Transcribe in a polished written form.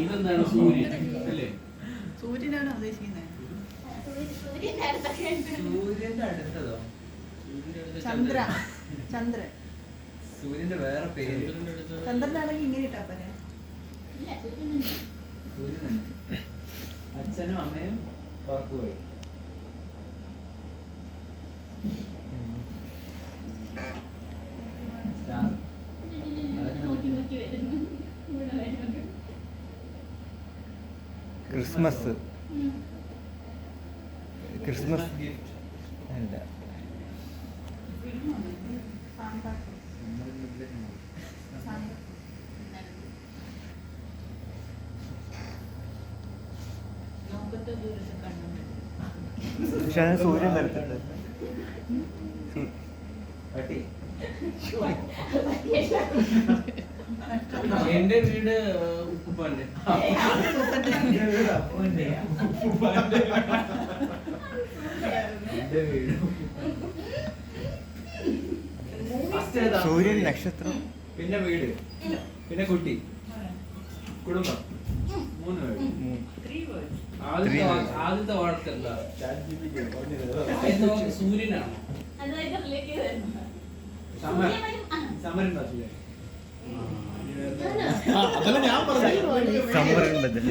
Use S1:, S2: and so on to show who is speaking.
S1: ഇതെന്താണ് സൂര്യൻ അല്ലേ?
S2: സൂര്യനാണ് ഉദ്ദേശിക്കുന്നത്.
S3: സൂര്യന്റെ അടുത്തതോ?
S2: ചന്ദ്ര ചന്ദ്രൻ.
S3: സൂര്യന്റെ വേറെ പേര്.
S2: ചന്ദ്രനാണെങ്കിൽ ഇങ്ങനെ ഇട്ടാ പോരെ.
S3: സൂര്യൻ അച്ഛനും അമ്മയും പുറത്തുപോയി.
S4: ക്രിസ്മസ് ക്രിസ്മസ് അല്ല, പക്ഷെ അത് സൂര്യൻ വരത്തില്ല.
S1: എന്റെ വീട് ഉപ്പുപ്പാന്റെ.
S4: സൂര്യൻ നക്ഷത്രം,
S3: പിന്നെ വീട്, പിന്നെ കുട്ടി, കുടുംബം. 3 വേർഡ്.
S1: ആദ്യത്തെ വാക്ക് എന്താ? സൂര്യനാണോ?
S3: സമരം ബസ്സിലെ
S4: സമരം ബദൽ.